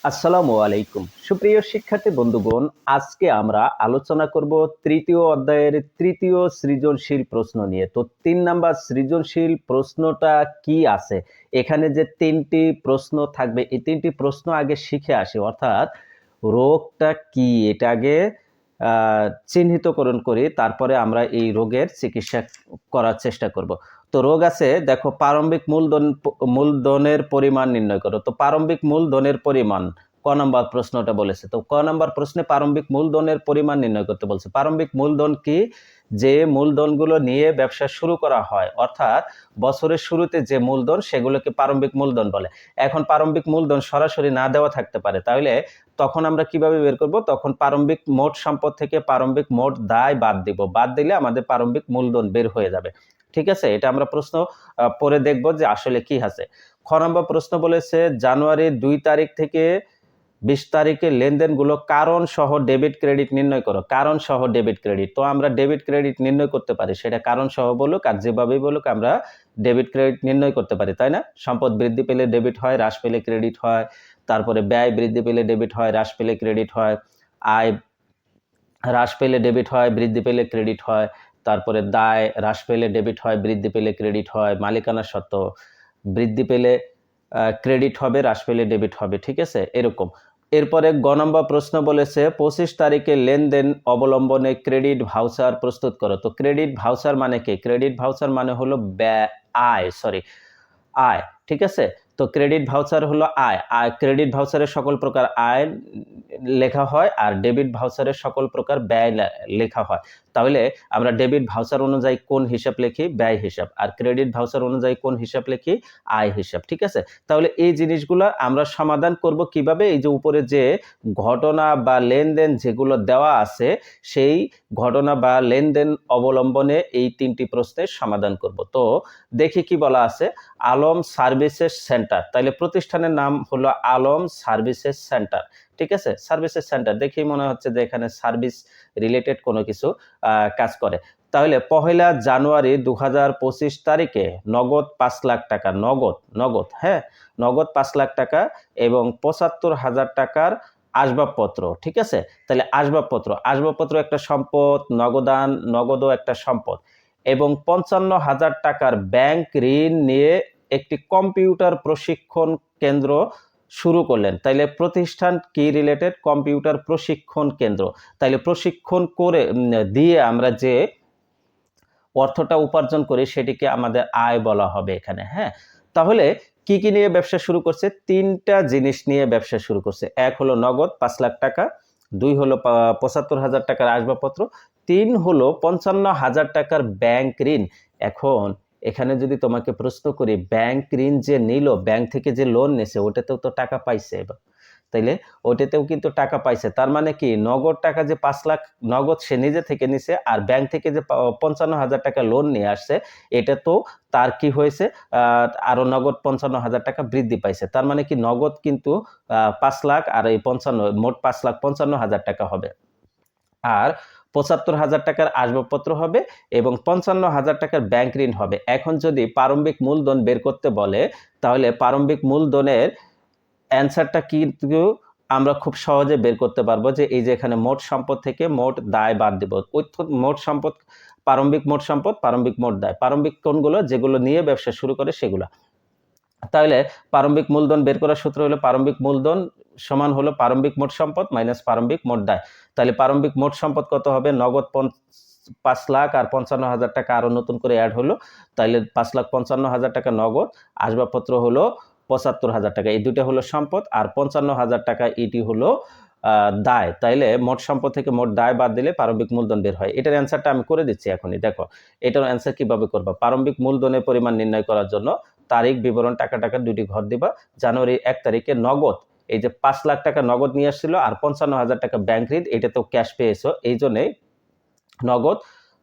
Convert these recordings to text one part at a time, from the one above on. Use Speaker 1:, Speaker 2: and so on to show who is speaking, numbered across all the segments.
Speaker 1: আসসালামু আলাইকুম সুপ্রিয় শিক্ষার্থী বন্ধুগণ, আজকে আমরা আলোচনা করব তৃতীয় অধ্যায়ের তৃতীয় সৃজনশীল প্রশ্ন নিয়ে। তো ৩ নাম্বার সৃজনশীল প্রশ্নটা কি আছে, এখানে যে ৩টি প্রশ্ন থাকবে এই ৩টি প্রশ্ন আগে শিখে আসি, অর্থাৎ রোগটা কি এটা আগে চিহ্নিতকরণ করি, তারপরে আমরা এই রোগের চিকিৎসা করার চেষ্টা করব। তো রোগ আছে, দেখো প্রারম্ভিক মূলধনের পরিমাণ নির্ণয় করো। তো প্রারম্ভিক মূলধনের পরিমাণ ক নাম্বার প্রশ্নটা বলেছে। তো ক নাম্বার প্রশ্নে প্রারম্ভিক মূলধনের পরিমাণ নির্ণয় করতে বলছে। প্রারম্ভিক মূলধন কি? যে মূলধনগুলো নিয়ে ব্যবসা শুরু করা হয়, অর্থাৎ বছরের শুরুতে যে মূলধন সেগুলোকে প্রারম্ভিক মূলধন বলে। এখন প্রারম্ভিক মূলধন সরাসরি না দেওয়া থাকতে পারে, তাহলে তখন আমরা কিভাবে বের করব? তখন প্রারম্ভিক মোট সম্পদ থেকে প্রারম্ভিক মোট দায় বাদ দিব, বাদ দিলে আমাদের প্রারম্ভিক মূলধন বের হয়ে যাবে। ঠিক আছে, এটা আমরা প্রশ্ন পরে দেখব যে আসলে কি আছে। খ নম্বর প্রশ্ন বলেছে জানুয়ারির ২ তারিখ থেকে ২০ তারিখের লেনদেনগুলো কারণ সহ ডেবিট ক্রেডিট নির্ণয় করো। কারণ সহ ডেবিট ক্রেডিট, তো আমরা ডেবিট ক্রেডিট নির্ণয় করতে পারি, সেটা কারণ সহ বলুক আর যেভাবেই বলুক আমরা ডেবিট ক্রেডিট নির্ণয় করতে পারি, তাই না? সম্পদ বৃদ্ধি পেলে ডেবিট হয়, হ্রাস পেলে ক্রেডিট হয়। তারপরে ব্যয় বৃদ্ধি পেলে ডেবিট হয়, হ্রাস পেলে ক্রেডিট হয়। আয় হ্রাস পেলে ডেবিট হয়, বৃদ্ধি পেলে ক্রেডিট হয়। তারপরে দায় হ্রাস পেলে ডেবিট হয়, বৃদ্ধি পেলে ক্রেডিট হয়। মালিকানা সত্ত্ব বৃদ্ধি পেলে ক্রেডিট হবে, হ্রাস পেলে ডেবিট হবে। ঠিক আছে, এরকম। এরপরে গ নম্বর প্রশ্ন বলেছে ২৫ তারিখে লেনদেন অবলম্বনে ক্রেডিট ভাউচার প্রস্তুত করো। তো ক্রেডিট ভাউচার মানে কি? ক্রেডিট ভাউচার মানে হলো আয়। ঠিক আছে, তো ক্রেডিট ভাউচার হলো আয়। ক্রেডিট ভাউচারের সকল প্রকার আয় লেখা হয় আর ডেবিট ভাউচারের সকল প্রকার ব্যয় লেখা হয়। তাহলে আমরা ডেবিট ভাউচার অনুযায়ী কোন হিসাব লিখি? ব্যয় হিসাব। আর ক্রেডিট ভাউচার অনুযায়ী কোন হিসাব লিখি? আয় হিসাব। ঠিক আছে, তাহলে এই জিনিসগুলো আমরা সমাধান করব কিভাবে? এই যে উপরে যে ঘটনা বা লেনদেন যেগুলো দেওয়া আছে সেই ঘটনা বা লেনদেন অবলম্বনে এই ৩টি প্রশ্নের সমাধান করব। তো দেখি কি বলা আছে। আলম সার্ভিসেস সেন্টার, তাহলে প্রতিষ্ঠানের নাম হলো আলম সার্ভিসেস সেন্টার। ঠিক আছে, সার্ভিসেস সেন্টার দেখেই মনে হচ্ছে যে এখানে সার্ভিস রিলেটেড কোনো কিছু কাজ করে। তাহলে ১লা জানুয়ারি ২০২৫ তারিখে নগদ ৫ লাখ টাকা, নগদ হ্যাঁ, নগদ ৫ লাখ টাকা এবং ৭৫,০০০ টাকার আসবাবপত্র। ঠিক আছে, তাহলে আসবাবপত্র একটা সম্পদ, নগদও একটা সম্পদ, এবং ৫৫,০০০ টাকার ব্যাংক ঋণ নিয়ে একটি কম্পিউটার প্রশিক্ষণ কেন্দ্র শুরু করলেন। তাইলে প্রতিষ্ঠান কি রিলেটেড? কম্পিউটার প্রশিক্ষণ কেন্দ্র। তাইলে প্রশিক্ষণ করে দিয়ে আমরা যে অর্থটা উপার্জন করি সেটিকে আমাদের আয় বলা হবে এখানে। হ্যাঁ, তাহলে কি কি নিয়ে ব্যবসা শুরু করছে? ৩টা জিনিস নিয়ে ব্যবসা শুরু করছে। এক হলো নগদ ৫ লাখ টাকা, ২ হলো ৭৫,০০০ টাকার আসবাবপত্র, ৩ হলো ৫৫,০০০ টাকার ব্যাংক ঋণ। এখন এখানে যদি তোমাকে প্রশ্ন করি, ব্যাংক ঋণ যে নিল, ব্যাংক থেকে যে লোন নিছে ওটাতেও তো টাকা পাইছে, তাইলে ওটাতেও কিন্তু টাকা পাইছে। তার মানে কি নগদ টাকা যে ৫ লাখ নগদ সে নিজে থেকে নিছে, আর ব্যাংক থেকে যে ৫৫,০০০ টাকা লোন নিয়ে আসছে এটা তো তার কি হয়েছে, আরো নগদ ৫৫,০০০ টাকা বৃদ্ধি পাইছে। তার মানে কি নগদ কিন্তু ৫ লাখ আর এই ৫৫ মোট ৫,৫৫,০০০ টাকা হবে। আর ৭৫,০০০ টাকার আসবাবপত্র হবে এবং ৫৫,০০০ টাকার ব্যাংক ঋণ হবে। এখন যদি প্রারম্ভিক মূলধন বের করতে বলে, তাহলে প্রারম্ভিক মূলধনের অ্যান্সারটা কিন্তু আমরা খুব সহজে বের করতে পারবো যে এই যে এখানে মোট সম্পদ থেকে মোট দায় বাদ দিব। মোট সম্পদ, প্রারম্ভিক মোট সম্পদ, প্রারম্ভিক মোট দায়। প্রারম্ভিক কোনগুলো? যেগুলো নিয়ে ব্যবসা শুরু করে সেগুলা। তাহলে প্রারম্ভিক মূলধন বের করার সূত্র হলো প্রারম্ভিক মূলধন সমান হলো প্রারম্ভিক মোট সম্পদ মাইনাস প্রারম্ভিক মোট দায়। তাহলে প্রারম্ভিক মোট সম্পদ কত হবে? নগদ ৫ লাখ আর ৫৫,০০০ টাকা আরো নতুন করে অ্যাড হলো, তাহলে ৫,৫৫,০০০ টাকা নগদ, আসবাবপত্র হলো ৭৫,০০০ টাকা। এই দুটো হলো সম্পদ আর ৫৫,০০০ টাকা এটি হলো দায়। তাইলে মোট সম্পদ থেকে মোট দায় বাদ দিলে প্রারম্ভিক মূলধন বের হয়। এটার অ্যান্সারটা আমি করে দিচ্ছি এখনই। দেখো এটার অ্যান্সার কিভাবে করবা। প্রারম্ভিক মূলধনের পরিমাণ নির্ণয় করার জন্য তারিখ, বিবরণ, টাকা দুটি ঘর দিবা। জানুয়ারি ১ তারিখে নগদ এই যে ৫ লাখ টাকা নগদ নিয়ে আসছিল আর ৫৫,০০০ টাকা ব্যাংক ঋণ, এটা তো ক্যাশ পেয়েছো, এই জন্যে নগদ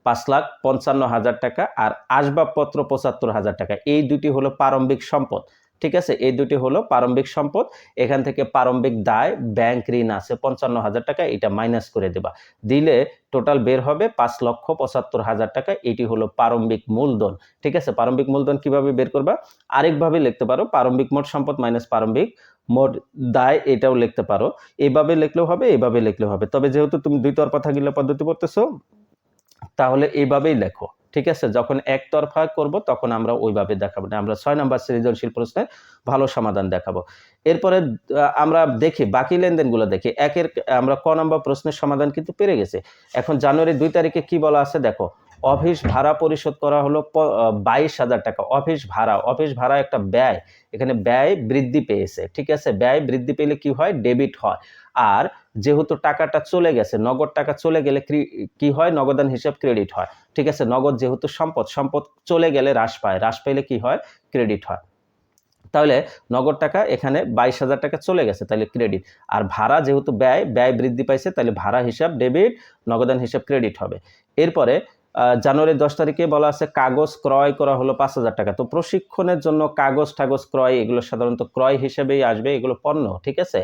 Speaker 1: ৫,৫৫,০০০ টাকা আর আসবাবপত্র ৭৫,০০০ টাকা। এই দুটি হলো প্রারম্ভিক সম্পদ। ঠিক আছে, এই দুটি হলো প্রারম্ভিক সম্পদ। এখান থেকে প্রারম্ভিক দায়, ব্যাংক ঋণ আছে 55,000 টাকা, এটা মাইনাস করে দেবা, দিলে টোটাল বের হবে 5,75,000 টাকা। এটি হলো প্রারম্ভিক মূলধন। ঠিক আছে, প্রারম্ভিক মূলধন কিভাবে বের করবা, আরেকভাবে লিখতে পারো, প্রারম্ভিক মোট সম্পদ মাইনাস প্রারম্ভিক মোট দায়, এটাও লিখতে পারো। এইভাবে লিখলেও হবে, এইভাবে লিখলেও হবে, তবে যেহেতু তুমি দুই তরফা থাকিলে পদ্ধতি পড়তেছো, তাহলে এইভাবেই লেখো। ঠিক আছে, যখন একতরফা করব তখন আমরা ওইভাবে দেখাবো না, আমরা 6 নম্বর সৃজনশীল প্রশ্নের ভালো সমাধান দেখাবো। এরপরে আমরা দেখি বাকি লেনদেনগুলো দেখি। আমরা ক নম্বর প্রশ্নের সমাধান কিন্তু পেরে গেছি। এখন জানুয়ারি 2 তারিখে কি বলা আছে দেখো, অফিস ভাড়া পরিশোধ করা হলো 22,000 টাকা। অফিস ভাড়া একটা ব্যয়, এখানে ব্যয় বৃদ্ধি পেয়েছে। ঠিক আছে, ব্যয় বৃদ্ধি পেলে কি হয়, ডেবিট হয়। আর যেহেতু টাকাটা চলে গেছে, নগদ টাকা চলে গেলে কি হয়, নগদান হিসাব ক্রেডিট হয়। ঠিক আছে, নগদ যেহেতু সম্পদ চলে গেলে হ্রাস পায়, হ্রাস পাইলে কি হয়, ক্রেডিট হয়। তাহলে নগদ টাকা এখানে 22,000 টাকা চলে গেছে, তাহলে ক্রেডিট। আর ভাড়া যেহেতু ব্যয় বৃদ্ধি পাইছে, তাহলে ভাড়া হিসাব ডেবিট, নগদান হিসাব ক্রেডিট হবে। এরপরে জানুয়ারি 10 তারিখে বলা আছে কাগজ ক্রয় করা হলো 5,000 টাকা। তো প্রশিক্ষণের জন্য কাগজ ক্রয়, এগুলো সাধারণত ক্রয় হিসেবেই আসবে, এগুলো পণ্য। ঠিক আছে,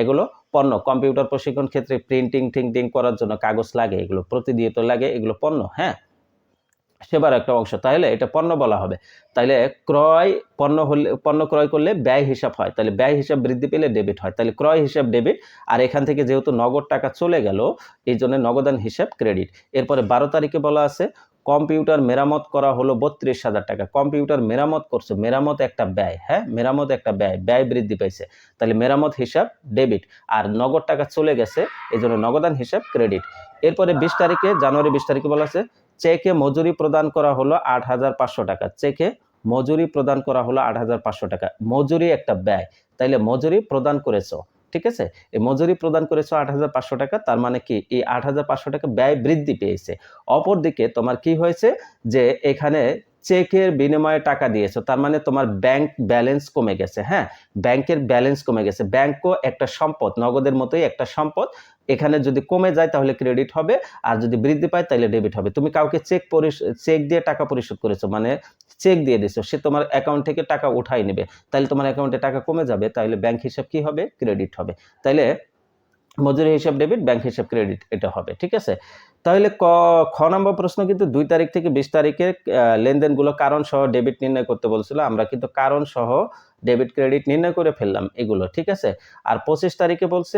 Speaker 1: এগুলো পণ্য। কম্পিউটার প্রশিক্ষণ ক্ষেত্রে প্রিন্টিং করার জন্য কাগজ লাগে, এগুলো প্রতিনিয়ত লাগে, এগুলো পণ্য। হ্যাঁ, সেবার একটা অংশ, তাহলে এটা পণ্য বলা হবে। তাহলে পণ্য ক্রয় করলে ব্যয় হিসাব হয়, তাহলে ব্যয় হিসাব বৃদ্ধি পেলে ডেবিট হয়, তাহলে ক্রয় হিসাব ডেবিট। আর এখান থেকে যেহেতু নগদ টাকা চলে গেল, এই জন্য নগদান হিসাব ক্রেডিট। এরপরে 12 তারিখে বলা আছে কম্পিউটার মেরামত করা হলো 32,000 টাকা। কম্পিউটার মেরামত করছে, মেরামত একটা ব্যয়। হ্যাঁ, মেরামত একটা ব্যয় বৃদ্ধি পাইছে, তাহলে মেরামত হিসাব ডেবিট। আর নগদ টাকা চলে গেছে, এই জন্য নগদান হিসাব ক্রেডিট। এরপরে জানুয়ারি 20 তারিখে বলা আছে চেকে মজুরি প্রদান করা হলো 8,500 টাকা। চেকে মজুরি প্রদান করা হলো 8,500 টাকা। মজুরি একটা ব্যয়, তাইলে মজুরি প্রদান করেছো। ঠিক আছে, এই মজুরি প্রদান করেছো 8,500 টাকা, তার মানে কি এই 8,500 টাকা ব্যয় বৃদ্ধি পেয়েছে। অপরদিকে তোমার কি হয়েছে, যে এখানে চেকের বিনিময়ে টাকা দিয়েছো, তার মানে তোমার ব্যাংক ব্যালেন্স কমে গেছে। হ্যাঁ, ব্যাংকের ব্যালেন্স কমে গেছে। ব্যাংকও একটা সম্পদ, নগদের মতোই একটা সম্পদ। এখানে যদি কমে যায় তাহলে ক্রেডিট হবে, আর যদি বৃদ্ধি পায় তাহলে ডেবিট হবে। তুমি কাউকে চেক দিয়ে টাকা পরিশোধ করেছো, মানে চেক দিয়ে দিছো, সে তোমার অ্যাকাউন্ট থেকে টাকা উঠাই নেবে, তাহলে তোমার অ্যাকাউন্টে টাকা কমে যাবে, তাহলে ব্যাংক হিসাব কি হবে, ক্রেডিট হবে। তাইলে মজুরি হিসাব ডেবিট, ব্যাংক হিসাব ক্রেডিট, এটা হবে। ঠিক আছে, তাহলে খ নম্বর প্রশ্ন কিন্তু 2 তারিখ থেকে 20 তারিখের লেনদেনগুলো কারণ সহ ডেবিট নির্ণয় করতে বলছিল, আমরা কিন্তু কারণ সহ ডেবিট ক্রেডিট নির্ণয় করে ফেললাম এগুলো। ঠিক আছে, আর 25 তারিখে বলছে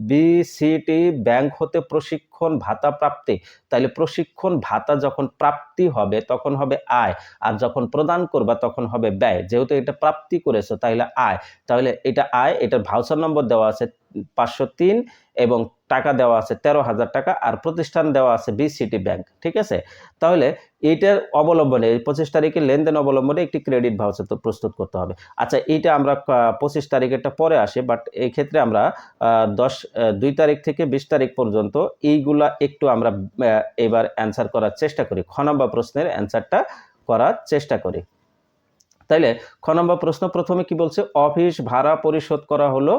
Speaker 1: বিসিটি ব্যাংক হতে প্রশিক্ষণ ভাতা প্রাপ্তি। তাহলে প্রশিক্ষণ ভাতা যখন প্রাপ্তি হবে তখন হবে আয়, আর যখন প্রদান করবা তখন হবে ব্যয়। যেহেতু এটা প্রাপ্তি করেছো তাহলে আয়, তাহলে এটা আয়। এটার ভাউচার নম্বর দেওয়া আছে 503 এবং টাকা দেওয়া আছে 13,000 টাকা, আর প্রতিষ্ঠান দেওয়া আছে বিসিটি ব্যাংক। ঠিক আছে, তাহলে এইটার অবলম্বনে 25 তারিখের লেনদেন অবলম্বনে একটি ক্রেডিট ভাউচার তো প্রস্তুত করতে হবে। আচ্ছা, এইটা আমরা 25 তারিখেরটা পরে আসে, বাট এই ক্ষেত্রে আমরা 2 তারিখ থেকে 20 তারিখ পর্যন্ত এইগুলা একটু আমরা এবার অ্যান্সার করার চেষ্টা করি, খ নম্বর প্রশ্নের অ্যান্সারটা করার চেষ্টা করি। তাইলে খ নম্বর প্রশ্ন প্রথমে কি বলছে, অফিস ভাড়া পরিশোধ করা হলো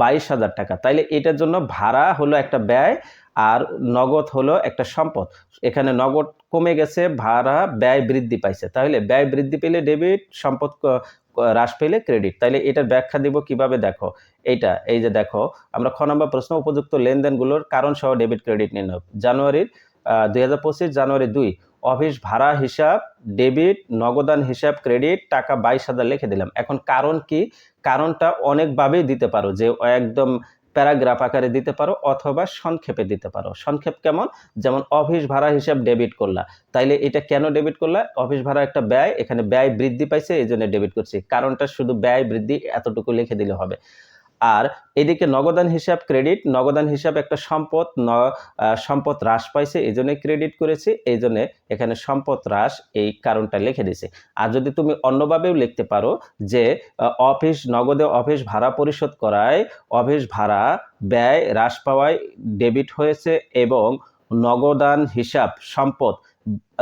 Speaker 1: 22,000 টাকা। তাইলে এটার জন্য ভাড়া হলো একটা ব্যয়, আর নগদ হলো একটা সম্পদ। এখানে নগদ কমে গেছে, ভাড়া ব্যয় বৃদ্ধি পাইছে, তাহলে ব্যয় বৃদ্ধি পেলে ডেবিট, সম্পদ হ্রাস পেলে ক্রেডিট। তাইলে এটার ব্যাখ্যা দিব কিভাবে, দেখো এই যে দেখো, আমরা খ নম্বর প্রশ্ন উপযুক্ত লেনদেনগুলোর কারণ সহ ডেবিট ক্রেডিট নির্ণয়। জানুয়ারির 2025 জানুয়ারি 2 অফিস ভাড়া হিসাব ডেবিট, নগদান হিসাব ক্রেডিট, টাকা 22,000 লিখে দিলাম। এখন কারণ কি, কারণটা অনেকভাবেই দিতে পারো, যে একদম প্যারাগ্রাফ আকারে দিতে পারো অথবা সংক্ষেপে দিতে পারো। সংক্ষেপ কেমন, যেমন অফিস ভাড়া হিসাব ডেবিট করলা, তাইলে এটা কেন ডেবিট করলা, অফিস ভাড়া একটা ব্যয়, এখানে ব্যয় বৃদ্ধি পাইছে এই জন্য ডেবিট করছি। কারণটা শুধু ব্যয় বৃদ্ধি এতটুকু লিখে দিলে হবে। আর এদিকে নগদান হিসাব ক্রেডিট, নগদান হিসাব একটা সম্পদ, সম্পদ হ্রাস পাইছে এই জন্য ক্রেডিট করেছি, এই জন্য এখানে সম্পদ হ্রাস, এই কারণটা লিখে দিছি। আর যদি তুমি অন্যভাবেও লিখতে পারো যে নগদে অফিস ভাড়া পরিশোধ করায় অফিস ভাড়া ব্যয় হ্রাস পাওয়ায় ডেবিট হয়েছে, এবং নগদান হিসাব সম্পদ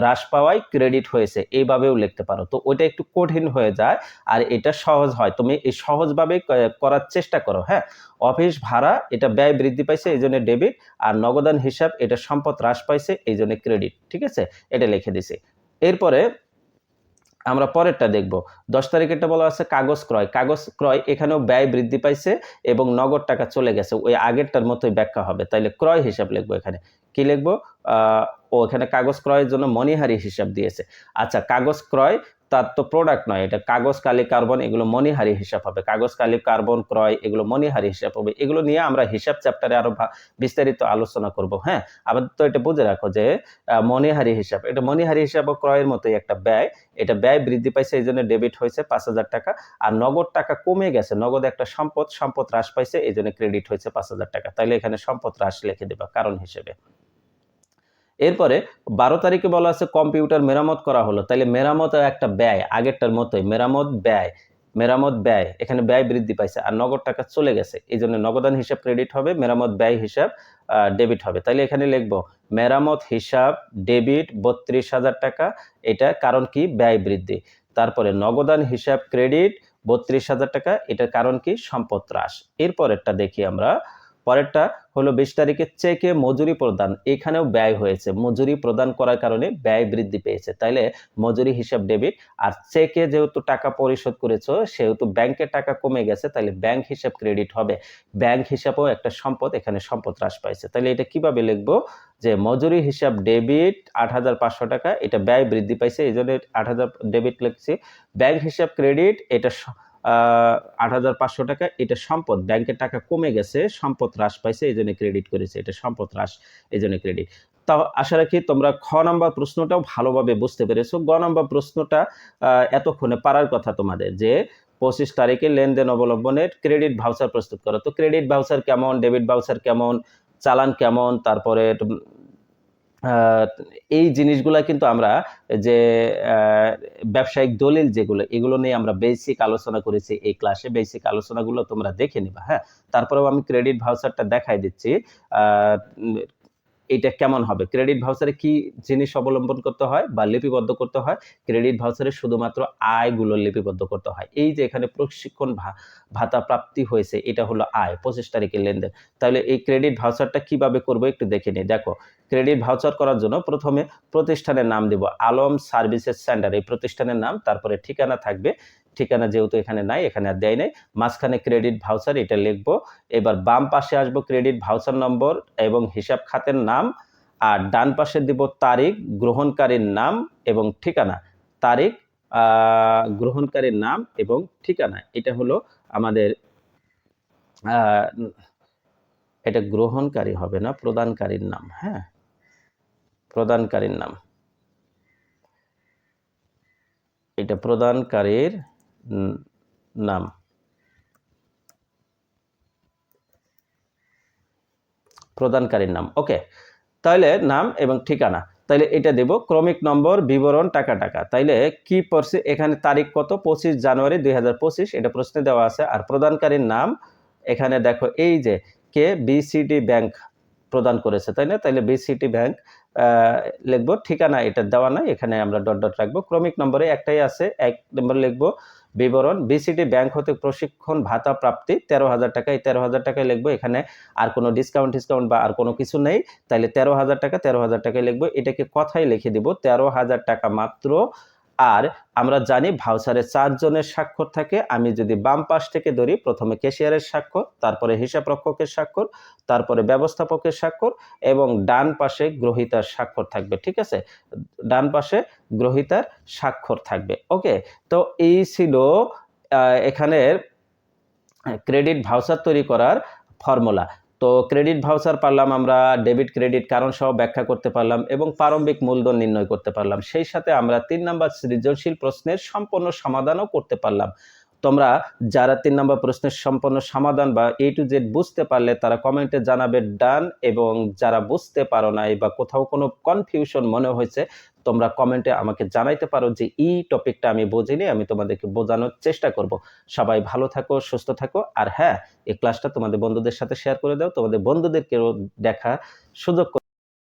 Speaker 1: হ্রাস পাওয়ায় ক্রেডিট হয়েছে, এইভাবেও লিখতে পারো। তো ওইটা একটু কঠিন হয়ে যায়, আর এটা সহজ হয়, তুমি এই সহজভাবে করার চেষ্টা করো। হ্যাঁ, অফিস ভাড়া এটা ব্যয় বৃদ্ধি পাইছে এই জন্য ডেবিট, আর নগদান হিসাব এটা সম্পদ হ্রাস পাইছে এই জন্য ক্রেডিট। ঠিক আছে, এটা লিখে দিছি। এরপরে আমরা পরেরটা দেখব। 10 তারিখেরটা বলা আছে কাগজ ক্রয়। কাগজ ক্রয় এখানেও ব্যয় বৃদ্ধি পাইছে এবং নগদ টাকা চলে গেছে। ওই আগেরটার মতোই ব্যাখ্যা হবে। তাইলে ক্রয় হিসাব লিখবো এখানে। কি লিখবো? এখানে কাগজ ক্রয়ের জন্য মনিহারি হিসাব দিয়েছে। আচ্ছা, কাগজ ক্রয় তার তো প্রোডাক্ট নয়, এটা কাগজ, কালি, কার্বন এগুলো মনিহারি হিসাব হবে। কাগজ, কালি, কার্বন ক্রয় এগুলো মনিহারি হিসাব হবে। এগুলো নিয়ে আমরা হিসাব চ্যাপ্টারে আরো বিস্তারিত আলোচনা করব। হ্যাঁ, আবার তো এটা বুঝে রাখো যে মনিহারি হিসাব, এটা মনিহারি হিসাব ও ক্রয়ের মতোই একটা ব্যয়। এটা ব্যয় বৃদ্ধি পাইছে, এই জন্য ডেবিট হয়েছে 5,000 টাকা। আর নগদ টাকা কমে গেছে, নগদ একটা সম্পদ, সম্পদ হ্রাস পাইছে, এই জন্য ক্রেডিট হয়েছে 5,000 টাকা। তাইলে এখানে সম্পদ হ্রাস লিখে দেবা কারণ হিসেবে। এরপরে 12 তারিখে বলা আছে কম্পিউটার মেরামত করা হলো। তাইলে মেরামত একটা ব্যয়, আগেরটার মতোই মেরামত ব্যয়, মেরামত ব্যয়, এখানে ব্যয় বৃদ্ধি পাইছে আর নগদ টাকা চলে গেছে, এই জন্য নগদান হিসাব ক্রেডিট হবে, মেরামত ব্যয় হিসাব ডেবিট হবে। তাইলে এখানে লিখবো মেরামত হিসাব ডেবিট 32,000 টাকা। এটা কারণ কি? ব্যয় বৃদ্ধি। তারপরে নগদান হিসাব ক্রেডিট 32,000 টাকা, এটার কারণ কি? সম্পদ হ্রাস। এরপরেরটা দেখি আমরা। পরেরটা হলো 20 তারিখে চেকে মজুরি প্রদান। এখানেও ব্যয় হয়েছে, মজুরি প্রদান করার কারণে ব্যয় বৃদ্ধি পেয়েছে। তাইলে মজুরি হিসাব ডেবিট। আর চেকে যেহেতু টাকা পরিশোধ করেছো সেহেতু ব্যাংকের টাকা কমে গেছে, তাহলে ব্যাংক হিসাব ক্রেডিট হবে। ব্যাংক হিসাবও একটা সম্পদ, এখানে সম্পদ হ্রাস পাইছে। তাহলে এটা কিভাবে লিখবো? যে মজুরি হিসাব ডেবিট 8,500 টাকা, এটা ব্যয় বৃদ্ধি পাইছে এই জন্য 8,000 ডেবিট লিখছি। ব্যাংক হিসাব ক্রেডিট, এটা 8,500 টাকা, এটা সম্পদ, ব্যাংকের টাকা কমে গেছে, সম্পদ হ্রাস পাইছে এই জন্য ক্রেডিট করেছে, এটা সম্পদ হ্রাস এই জন্য ক্রেডিট। তাও আশা রাখি তোমরা খ নম্বর প্রশ্নটাও ভালোভাবে বুঝতে পেরেছো। গ নম্বর প্রশ্নটা এতক্ষণে পারার কথা তোমাদের, যে 25 তারিখে লেনদেন অবলম্বনের ক্রেডিট ভাউচার প্রস্তুত করো। তো ক্রেডিট ভাউচার কেমন, ডেবিট ভাউচার কেমন, চালান কেমন, তারপরে এই জিনিসগুলা কিন্তু আমরা যে ব্যবসায়িক দলিল যেগুলো, এগুলো নিয়ে আমরা বেসিক আলোচনা করেছি এই ক্লাসে। বেসিক আলোচনাগুলো তোমরা দেখে নিবা। হ্যাঁ, তারপরেও আমি ক্রেডিট ভাউচারটা দেখাই দিচ্ছি। এটা কেমন হবে, ক্রেডিট ভাউচারে কি জিনিস অবলম্বন করতে হয় বা লিপিবদ্ধ করতে হয়? ক্রেডিট ভাউচারে শুধুমাত্র আয়গুলো লিপিবদ্ধ করতে হয়। এই যে এখানে প্রশিক্ষণ ভাতা প্রাপ্তি হয়েছে, এটা হলো আয়, 25 তারিখের লেনদেন। তাহলে এই ক্রেডিট ভাউচারটা কিভাবে করবো একটু দেখে নিই। দেখো, ক্রেডিট ভাউচার করার জন্য প্রথমে প্রতিষ্ঠানের নাম দেব, আলম সার্ভিসেস সেন্টার, এই প্রতিষ্ঠানের নাম, তারপরে ঠিকানা থাকবে। ঠিকানা যেহেতু এখানে নাই, এখানে আর দেয় নাই, মাঝখানে ক্রেডিট ভাউচার এটা লিখবো। এবার বাম পাশে আসবো ক্রেডিট ভাউচার নম্বর এবং হিসাব খাতের নাম, আর ডান পাশে দিব তারিখ, গ্রহণকারীর নাম এবং ঠিকানা। তারিখ, গ্রহণকারীর নাম এবং ঠিকানা, এটা হলো আমাদের এটা গ্রহণকারী হবে না, প্রদানকারীর নাম। হ্যাঁ, প্রদানকারীর নাম, এটা প্রদানকারীর নাম। প্রদানকারীর নাম, ওকে। তাহলে নাম এবং ঠিকানা, তাইলে এটা দেব। ক্রমিক নম্বর, বিবরণ, টাকা টাকা। তাইলে কি পড়ছে এখানে? তারিখ কত? 25 জানুয়ারি 2025, এটা প্রশ্নে দেওয়া আছে। আর প্রদানকারীর নাম এখানে দেখো, এই যে কে, বিসিডি ব্যাংক প্রদান করেছে, তাই না? তাইলে বিসিডি ব্যাংক লিখবো। ঠিকানা এটা দেওয়া নাই, এখানে আমরা ডট ডট রাখবো। ক্রমিক নম্বরে একটাই আছে, 1 নম্বর লিখবো। বিবরণ, বিসিডি ব্যাংক হতে প্রশিক্ষণ ভাতা প্রাপ্তি 13,000 টাকা, এই 13,000 টাকায় লিখবো। এখানে আর কোনো ডিসকাউন্ট বা আর কোনো কিছু নেই, তাইলে 13,000 টাকা, 13,000 টাকায় লিখবো। এটাকে কথাই লিখে দিব 13,000 টাকা মাত্র। আর আমরা জানি ভাউচারে 4 জনের স্বাক্ষর থাকে। আমি যদি বাম পাশ থেকে ধরি, প্রথমে ক্যাশিয়ারের স্বাক্ষর, তারপরে হিসাব রক্ষকের স্বাক্ষর, তারপরে ব্যবস্থাপকের স্বাক্ষর এবং ডান পাশে গ্রহীতার স্বাক্ষর থাকবে। ঠিক আছে, ডান পাশে গ্রহীতার স্বাক্ষর থাকবে। ওকে, তো এই ছিল এখানের ক্রেডিট ভাউচার তৈরি করার ফর্মুলা। তো ক্রেডিট ভাউচার পারলাম আমরা, ডেবিট ক্রেডিট কারণ সহ ব্যাখ্যা করতে পারলাম এবং প্রারম্ভিক মূলধন নির্ণয় করতে পারলাম। সেই সাথে আমরা 3 নম্বর সৃজনশীল প্রশ্নের সম্পূর্ণ সমাধানও করতে পারলাম। তোমরা যারা 3 নম্বর প্রশ্নের সম্পূর্ণ সমাধান বা A to Z বুঝতে পারলে তারা কমেন্টে জানাবে ডান, এবং যারা বুঝতে পারো নাই বা কোথাও কোনো কনফিউশন মনে হয়েছে, তোমরা কমেন্টে আমাকে জানাইতে পারো যে এই টপিকটা আমি বুঝিনি, আমি তোমাদেরকে বোঝানোর চেষ্টা করব। সবাই ভালো থাকো, সুস্থ থাকো। আর হ্যাঁ, এই ক্লাসটা তোমাদের বন্ধুদের সাথে শেয়ার করে দাও, তোমাদের বন্ধুদেরকেও দেখার সুযোগ